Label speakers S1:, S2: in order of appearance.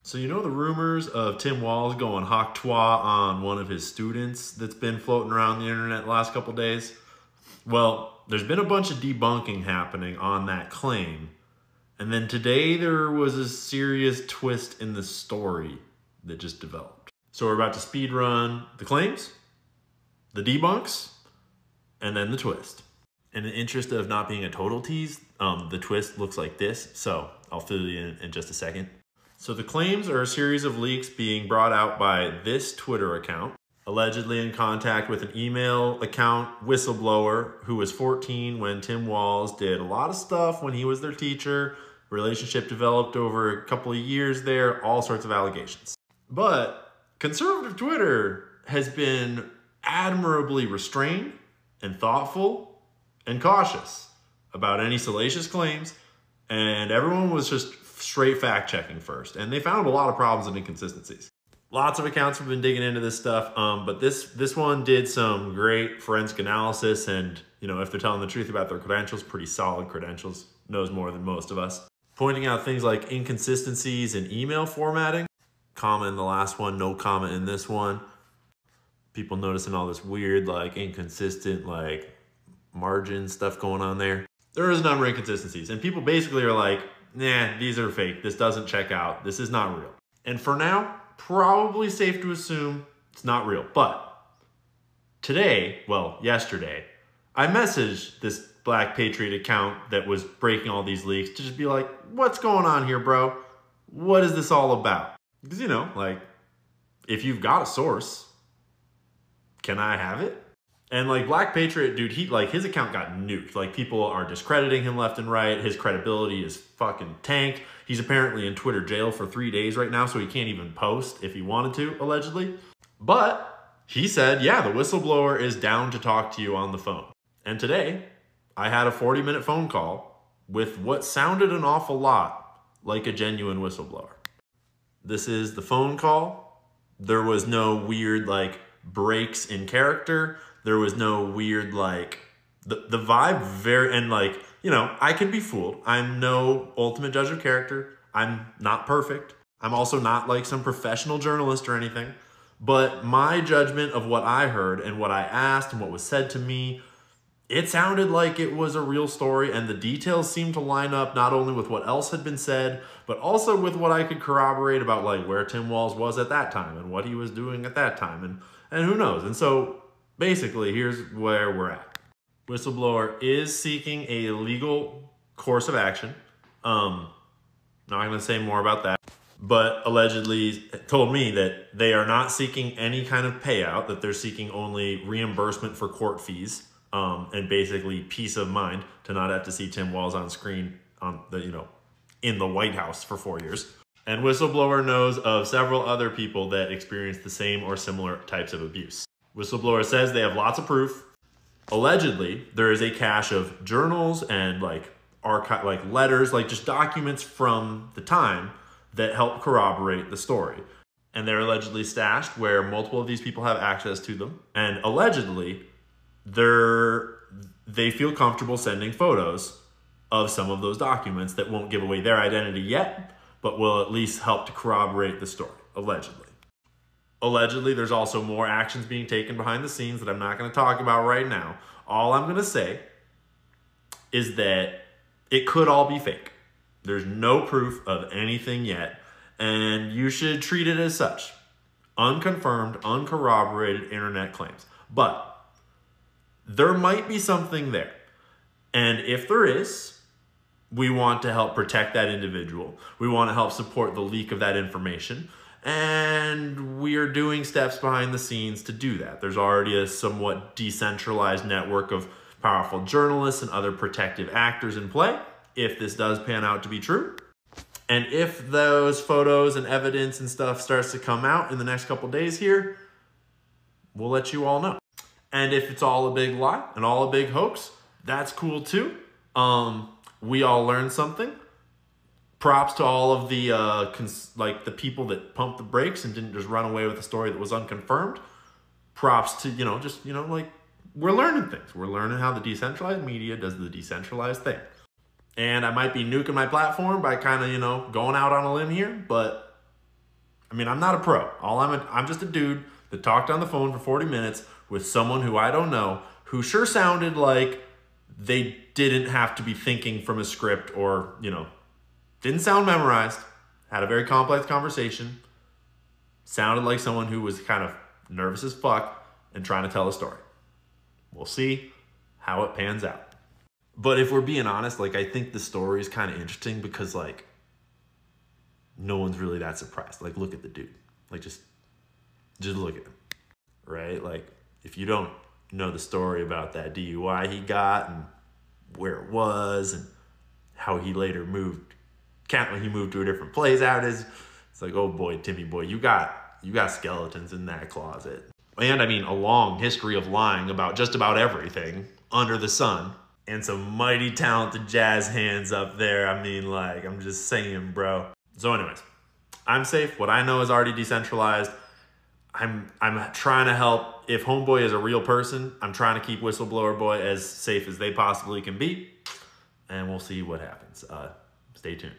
S1: So you know the rumors of Tim Walz going hawk twa on one of his students that's been floating around the internet the last couple days? Well, there's been a bunch of debunking happening on that claim. And then today there was a serious twist in the story that just developed. So we're about to speed run the claims, the debunks, and then the twist. In the interest of not being a total tease, the twist looks like this. So I'll fill you in just a second. So the claims are a series of leaks being brought out by this Twitter account, allegedly in contact with an email account whistleblower who was 14 when Tim Walz did a lot of stuff when he was their teacher. Relationship developed over a couple of years there, all sorts of allegations. But conservative Twitter has been admirably restrained and thoughtful and cautious about any salacious claims, and everyone was just straight fact checking first, and they found a lot of problems and inconsistencies. Lots of accounts have been digging into this stuff, but this one did some great forensic analysis, and you know, if they're telling the truth about their credentials, pretty solid credentials, knows more than most of us. Pointing out things like inconsistencies in email formatting, comma in the last one, no comma in this one. People noticing all this weird, like inconsistent, like margin stuff going on there. There is a number of inconsistencies, and people basically are like, nah, these are fake. This doesn't check out. This is not real. And for now, probably safe to assume it's not real. But today, well, yesterday, I messaged this Black Patriot account that was breaking all these leaks to just be like, what's going on here, bro? What is this all about? Because, you know, like, if you've got a source, can I have it? And like Black Patriot, dude, his account got nuked. Like, people are discrediting him left and right. His credibility is fucking tanked. He's apparently in Twitter jail for 3 days right now, so he can't even post if he wanted to, allegedly. But he said, yeah, the whistleblower is down to talk to you on the phone. And today, I had a 40-minute phone call with what sounded an awful lot like a genuine whistleblower. This is the phone call. There was no weird, like, breaks in character. There was no weird, like, the vibe very, and like, you know, I can be fooled. I'm no ultimate judge of character. I'm not perfect. I'm also not like some professional journalist or anything. But my judgment of what I heard and what I asked and what was said to me, it sounded like it was a real story, and the details seemed to line up not only with what else had been said, but also with what I could corroborate about like where Tim Walz was at that time and what he was doing at that time, and who knows. And so basically, here's where we're at. Whistleblower is seeking a legal course of action. Not going to say more about that, but allegedly told me that they are not seeking any kind of payout, that they're seeking only reimbursement for court fees, and basically peace of mind to not have to see Tim Walz on screen on the, you know, in the White House for 4 years. And Whistleblower knows of several other people that experienced the same or similar types of abuse. Whistleblower says they have lots of proof. Allegedly, there is a cache of journals and like archive, like letters, like just documents from the time that help corroborate the story. And they're allegedly stashed where multiple of these people have access to them. And allegedly, they feel comfortable sending photos of some of those documents that won't give away their identity yet, but will at least help to corroborate the story, allegedly. Allegedly, there's also more actions being taken behind the scenes that I'm not going to talk about right now. All I'm going to say is that it could all be fake. There's no proof of anything yet, and you should treat it as such. Unconfirmed, uncorroborated internet claims. But there might be something there. And if there is, we want to help protect that individual. We want to help support the leak of that information. And we are doing steps behind the scenes to do that. There's already a somewhat decentralized network of powerful journalists and other protective actors in play, if this does pan out to be true. And if those photos and evidence and stuff starts to come out in the next couple days here, we'll let you all know. And if it's all a big lie and all a big hoax, that's cool too. We all learned something. Props to all of the the people that pumped the brakes and didn't just run away with a story that was unconfirmed. Props to, like, we're learning things. We're learning how the decentralized media does the decentralized thing. And I might be nuking my platform by kind of, going out on a limb here, but I mean, I'm not a pro. I'm just a dude that talked on the phone for 40 minutes with someone who I don't know, who sure sounded like they didn't have to be thinking from a script or, didn't sound memorized, had a very complex conversation, sounded like someone who was kind of nervous as fuck and trying to tell a story. We'll see how it pans out. But if we're being honest, I think the story is kind of interesting because, no one's really that surprised. Look at the dude. Just look at him, right? If you don't know the story about that DUI he got and where it was and how he later moved to a different place it's oh boy, Timmy boy, you got skeletons in that closet. And I mean, a long history of lying about just about everything under the sun. And some mighty talented jazz hands up there. I mean, I'm just saying, bro. So anyways, I'm safe. What I know is already decentralized. I'm trying to help. If Homeboy is a real person, I'm trying to keep Whistleblower Boy as safe as they possibly can be. And we'll see what happens. Stay tuned.